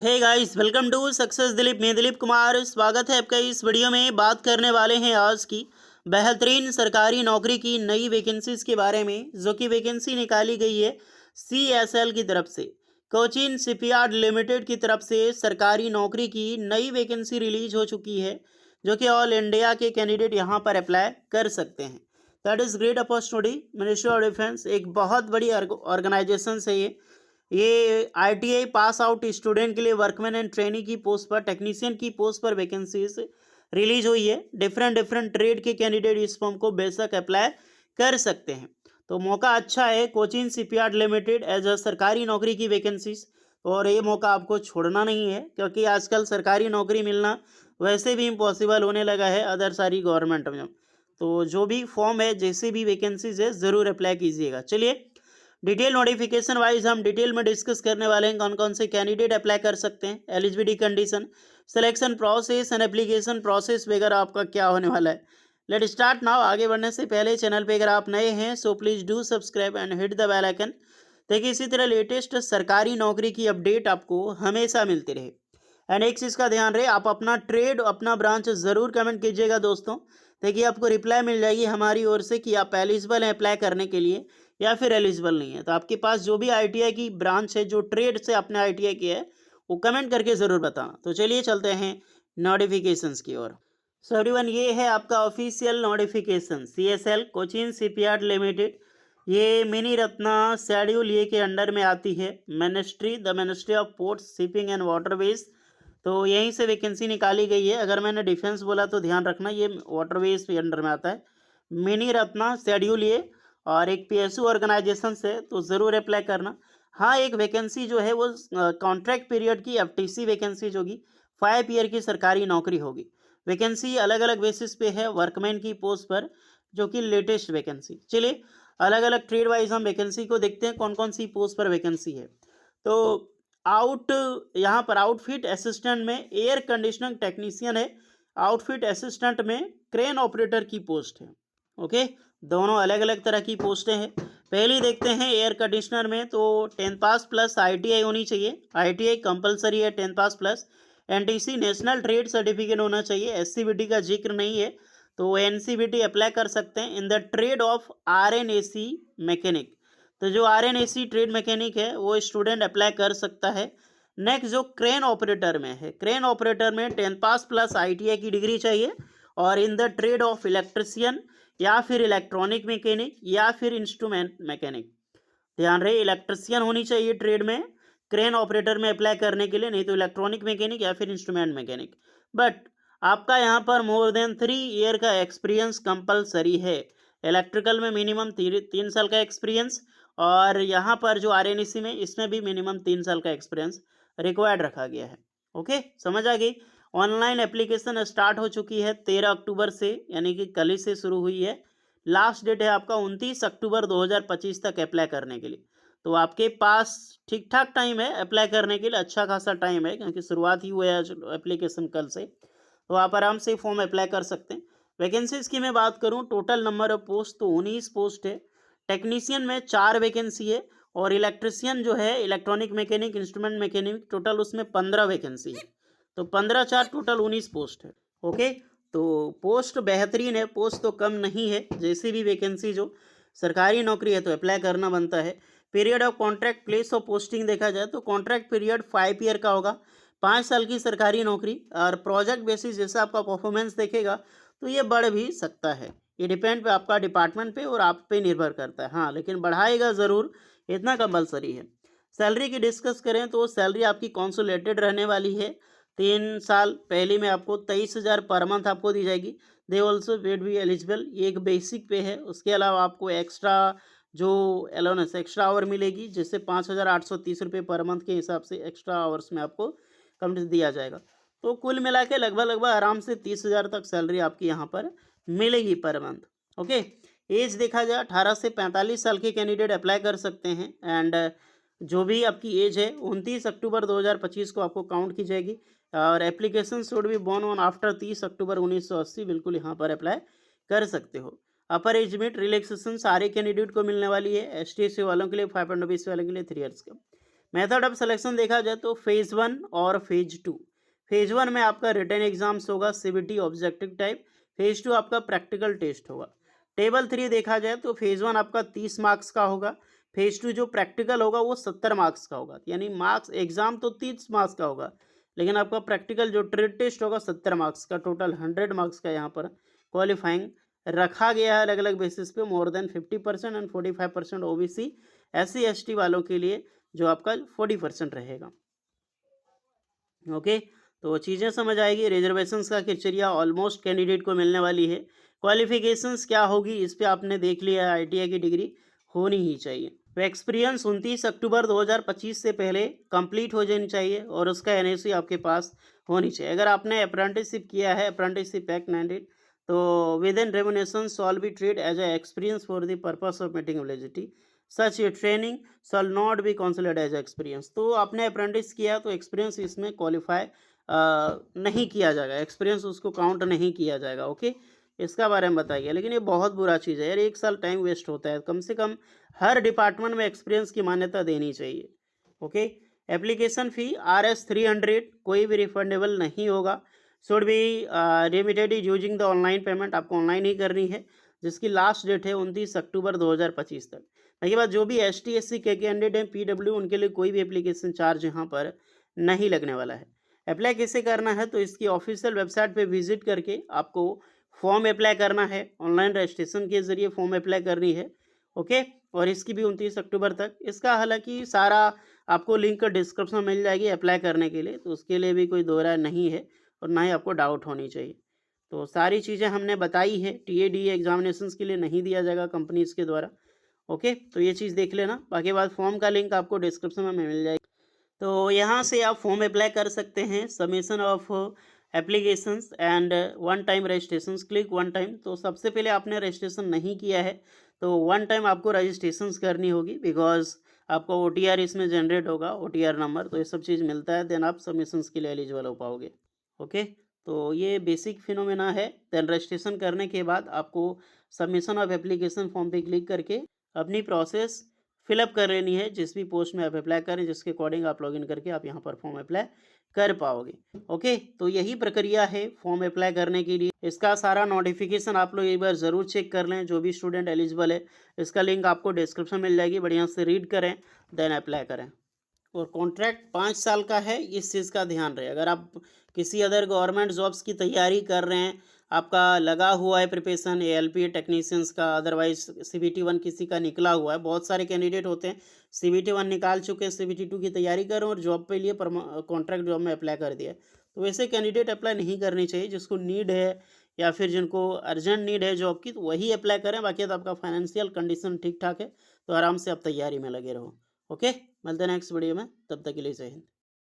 Hey guys, welcome to success Dilip. मैं दिलीप कुमार, स्वागत है आपका। इस वीडियो में बात करने वाले हैं आज की बेहतरीन सरकारी नौकरी की नई वैकेंसीज के बारे में, जो कि वैकेंसी निकाली गई है CSL की तरफ से। कोचीन शिपयार्ड लिमिटेड की तरफ से सरकारी नौकरी की नई वैकेंसी रिलीज हो चुकी है, जो कि ऑल इंडिया के कैंडिडेट यहाँ पर अप्लाई कर सकते हैं। That is great opportunity. Ministry of defence एक बहुत बड़ी ऑर्गेनाइजेशन है ये ITI पास आउट स्टूडेंट के लिए वर्कमैन एंड ट्रेनी की पोस्ट पर, टेक्नीशियन की पोस्ट पर वैकेंसीज रिलीज हुई है। डिफरेंट डिफरेंट ट्रेड के कैंडिडेट इस फॉर्म को बेशक अप्लाई कर सकते हैं। तो मौका अच्छा है। Cochin shipyard limited as a सरकारी नौकरी की वैकेंसीज, और ये मौका आपको छोड़ना नहीं है, क्योंकि आजकल सरकारी नौकरी मिलना वैसे भी इम्पॉसिबल होने लगा है अदर सारी गवर्नमेंट में। तो जो भी फॉर्म है, जैसे भी वैकेंसीज है, ज़रूर अप्लाई कीजिएगा। चलिए डिटेल नोटिफिकेशन वाइज हम डिटेल में डिस्कस करने वाले हैं कौन कौन से कैंडिडेट अप्लाई कर सकते हैं, eligibility condition, selection process and application process वगैरह आपका क्या होने वाला है। Let start now. आगे बढ़ने से पहले चैनल पे अगर आप नए हैं so please do subscribe and hit the bell icon, ताकि इसी तरह लेटेस्ट सरकारी नौकरी की अपडेट आपको हमेशा मिलती रहे। एंड एक चीज़ का ध्यान रहे, आप अपना ट्रेड अपना ब्रांच ज़रूर कमेंट कीजिएगा दोस्तों, ताकि आपको रिप्लाई मिल जाएगी हमारी ओर से कि आप एलिजिबल हैं अप्लाई करने के लिए या फिर एलिजिबल नहीं है। तो आपके पास जो भी ITI की ब्रांच है, जो ट्रेड से आपने ITI किया है, वो कमेंट करके ज़रूर बताना। तो चलिए चलते हैं नोटिफिकेशंस की ओर। सो एवरीवन, ये है आपका official notification CSL Cochin shipyard limited. ये मिनी रत्ना शेड्यूल ये के अंडर में आती है। Ministry of ports, shipping and waterways, तो यहीं से वैकेंसी निकाली गई है। अगर मैंने डिफेंस बोला तो ध्यान रखना, ये वाटरवेज के अंडर में आता है। मिनी रत्ना शेड्यूल ये, और एक PSU ऑर्गेनाइजेशन से, तो ज़रूर अप्लाई करना। हाँ, एक वैकेंसी जो है वो कॉन्ट्रैक्ट पीरियड की FTC वैकेंसी होगी, 5 ईयर की सरकारी नौकरी होगी। वैकेंसी अलग अलग बेसिस पे है वर्कमैन की पोस्ट पर, जो कि लेटेस्ट वैकेंसी। चलिए अलग अलग ट्रेड वाइज हम वैकेंसी को देखते हैं कौन कौन सी पोस्ट पर वैकेंसी है। तो आउट यहाँ पर आउटफिट असिस्टेंट में एयर कंडीशनिंग टेक्नीशियन है। आउटफिट असिस्टेंट में क्रेन ऑपरेटर की पोस्ट है। ओके, दोनों अलग अलग तरह की पोस्टें हैं। पहली देखते हैं एयर कंडीशनर में, तो 10 पास प्लस ITI होनी चाहिए। ITI कंपलसरी है, 10 pass plus. NTC national trade certificate होना चाहिए। SCBT का जिक्र नहीं है, तो NCBT अप्लाई कर सकते हैं in the trade off RNAC mechanic. तो जो RNAC ट्रेड मैकेनिक है वो स्टूडेंट अप्लाई कर सकता है। नेक्स्ट जो क्रेन ऑपरेटर में है, क्रेन ऑपरेटर में 10 पास प्लस ITI की डिग्री चाहिए, और in the trade off electrician या फिर इलेक्ट्रॉनिक मैकेनिक या फिर इंस्ट्रूमेंट मैकेनिक। ध्यान रहे, इलेक्ट्रिशियन होनी चाहिए ट्रेड में क्रेन ऑपरेटर में अप्लाई करने के लिए, नहीं तो इलेक्ट्रॉनिक मैकेनिक या फिर इंस्ट्रूमेंट मैकेनिक। बट आपका यहाँ पर मोर देन 3 ईयर का एक्सपीरियंस कंपलसरी है। इलेक्ट्रिकल में मिनिमम 3 साल का एक्सपीरियंस, और यहाँ पर जो RNAC में, इसमें भी मिनिमम 3 साल का एक्सपीरियंस रिक्वायर्ड रखा गया है। ओके, समझ आ गई। ऑनलाइन एप्लीकेशन स्टार्ट हो चुकी है 13 अक्टूबर से, यानी कि कल ही से शुरू हुई है। लास्ट डेट है आपका 29 अक्टूबर 2025 तक अप्लाई करने के लिए। तो आपके पास ठीक ठाक टाइम है अप्लाई करने के लिए, अच्छा खासा टाइम है, क्योंकि शुरुआत ही हुआ है एप्लीकेशन कल से। तो आप आराम से फॉर्म अप्लाई कर सकते हैं। वैकेंसीज की मैं बात करूं, टोटल नंबर ऑफ पोस्ट तो 19 पोस्ट है। टेक्नीशियन में 4 वैकेंसी है, और इलेक्ट्रिशियन जो है, electronic mechanic, instrument mechanic, total उसमें 15 वैकेंसी है। तो 15 4 टोटल 19 पोस्ट है। ओके, तो पोस्ट बेहतरीन है, पोस्ट तो कम नहीं है। जैसी भी वैकेंसी जो सरकारी नौकरी है तो अप्लाई करना बनता है। Period of contract, place of posting देखा जाए तो कॉन्ट्रैक्ट पीरियड 5 ईयर का होगा, 5 साल की सरकारी नौकरी। और प्रोजेक्ट बेसिस जैसा आपका परफॉर्मेंस देखेगा तो ये बढ़ भी सकता है। ये डिपेंड पे आपका डिपार्टमेंट पे और आप पे निर्भर करता है। हाँ, लेकिन बढ़ाएगा ज़रूर, इतना कंपलसरी है। सैलरी की डिस्कस करें तो सैलरी आपकी कॉन्सोलेटेड रहने वाली है। 3 साल पहले में आपको 23,000 पर मंथ आपको दी जाएगी। They also wait be eligible, ये एक बेसिक पे है। उसके अलावा आपको एक्स्ट्रा जो अलाउंस, एक्स्ट्रा आवर मिलेगी, जिससे 5,830 रुपये पर मंथ के हिसाब से एक्स्ट्रा आवर्स में आपको कम दिया जाएगा। तो कुल मिला के लगभग लगभग आराम से 30,000 तक सैलरी आपकी यहाँ पर मिलेगी पर मंथ। ओके, एज देखा जाए 18 से 45 साल के कैंडिडेट अप्लाई कर सकते हैं। एंड जो भी आपकी एज है 29 अक्टूबर 2025 को आपको काउंट की जाएगी। और application should be born on after 30 October 1980, बिल्कुल यहाँ पर अप्लाई कर सकते हो। अपर एज लिमिट रिलैक्सेशन सारे कैंडिडेट को मिलने वाली है। ST वालों के लिए 5 एंड OBC वालों के लिए 3 ईयर्स का। मेथड ऑफ सिलेक्शन देखा जाए तो फेज़ 1 और फेज़ 2। फेज़ 1 में आपका रिटन एग्जाम्स होगा सीबीटी ऑब्जेक्टिव टाइप, फेज़ 2 आपका प्रैक्टिकल टेस्ट होगा। टेबल 3 देखा जाए तो फेज़ 1 आपका 30 मार्क्स का होगा, फेज़ 2 जो प्रैक्टिकल होगा वो 70 मार्क्स का होगा। यानी मार्क्स एग्जाम तो 30 मार्क्स का होगा, लेकिन आपका प्रैक्टिकल जो ट्रेड टेस्ट होगा 70 मार्क्स का, टोटल 100 मार्क्स का यहाँ पर क्वालिफाइंग रखा गया है अलग अलग बेसिस पे। More than 50% and 45% OBC SC ST वालों के लिए जो आपका 40% रहेगा। ओके, तो चीज़ें समझ आएगी। रिजर्वेशंस का क्राइटेरिया ऑलमोस्ट कैंडिडेट को मिलने वाली है। क्वालिफिकेशंस क्या होगी इस पे आपने देख लिया है, ITI की डिग्री होनी ही चाहिए। तो एक्सपीरियंस 29 अक्टूबर 2025 से पहले कंप्लीट हो जानी चाहिए और उसका NOC आपके पास होनी चाहिए। अगर आपने अप्रेंटिसशिप किया है, अप्रेंटिसशिप एक्ट 19, तो with in remuneration shall be treat as a experience for the purpose of meeting eligibility, such a training shall not be considered as experience. तो आपने अप्रेंटिस किया तो एक्सपीरियंस इसमें क्वालिफाई नहीं किया जाएगा, एक्सपीरियंस उसको काउंट नहीं किया जाएगा। ओके, इसका बारे में बताइए। लेकिन ये बहुत बुरा चीज़ है यार, 1 साल टाइम वेस्ट होता है। कम से कम हर डिपार्टमेंट में एक्सपीरियंस की मान्यता देनी चाहिए। ओके, एप्लीकेशन फ़ी RS 300 कोई भी रिफंडेबल नहीं होगा। Should be remitted using the online payment, आपको ऑनलाइन ही करनी है, जिसकी लास्ट डेट है 29 अक्टूबर 2025 तक। बाकी बात जो भी ST SC के कैंडिडेट हैं, PW, उनके लिए कोई भी एप्लीकेशन चार्ज यहाँ पर नहीं लगने वाला है। अप्लाई कैसे करना है तो इसकी ऑफिशियल वेबसाइट पे विजिट करके आपको फॉर्म अप्लाई करना है। ऑनलाइन रजिस्ट्रेशन के ज़रिए फॉर्म अप्लाई करनी है। ओके, और इसकी भी 29 अक्टूबर तक। इसका हालांकि सारा आपको लिंक डिस्क्रिप्शन में मिल जाएगी अप्लाई करने के लिए, तो उसके लिए भी कोई दो राय नहीं है और ना ही आपको डाउट होनी चाहिए। तो सारी चीज़ें हमने बताई है। TADE एग्जामिनेशंस के लिए नहीं दिया जाएगा कंपनीज़ के द्वारा। ओके, तो ये चीज़ देख लेना। बाकी बात फॉर्म का लिंक आपको डिस्क्रिप्शन में मिल जाएगा, तो यहाँ से आप फॉर्म अप्लाई कर सकते हैं। Submission of applications and one time registrations, click one time. तो सबसे पहले आपने रजिस्ट्रेशन नहीं किया है तो वन टाइम आपको रजिस्ट्रेशंस करनी होगी, बिकॉज आपको OTR इसमें जनरेट होगा, OTR नंबर, तो ये सब चीज़ मिलता है, देन आप सबमिशंस के लिए एलिजिबल हो पाओगे। ओके, तो ये बेसिक फिनोमेना है। देन रजिस्ट्रेशन करने के बाद आपको सबमिशन ऑफ एप्लीकेशन फॉर्म पे क्लिक करके अपनी प्रोसेस फिलअप कर लेनी है, जिस भी पोस्ट में आप अप्लाई करें, जिसके अकॉर्डिंग आप लॉगिन करके आप यहाँ पर फॉर्म अप्लाई कर पाओगे। ओके, तो यही प्रक्रिया है फॉर्म अप्लाई करने के लिए। इसका सारा नोटिफिकेशन आप लोग एक बार ज़रूर चेक कर लें, जो भी स्टूडेंट एलिजिबल है। इसका लिंक आपको डिस्क्रिप्शन मिल जाएगी, बढ़िया से रीड करें, देन अप्लाई करें। और कॉन्ट्रैक्ट 5 साल का है, इस चीज़ का ध्यान रहे। अगर आप किसी अदर गवर्नमेंट जॉब्स की तैयारी कर रहे हैं, आपका लगा हुआ है प्रिपरेशन ALP टेक्नीशियंस का, अदरवाइज CBT 1 किसी का निकला हुआ है, बहुत सारे कैंडिडेट होते हैं CBT 1 निकाल चुके हैं, CBT 2 की तैयारी कर रहे हैं और जॉब पे लिए कॉन्ट्रैक्ट जॉब में अप्लाई कर दिया है, तो वैसे कैंडिडेट अप्लाई नहीं करनी चाहिए। जिसको नीड है या फिर जिनको अर्जेंट नीड है जॉब की, तो वही अप्लाई करें। बाकी तो आपका फाइनेंशियल कंडीशन ठीक ठाक है तो आराम से आप तैयारी में लगे रहो। ओके, मिलते हैं नेक्स्ट वीडियो में, तब तक के लिए जय हिंद।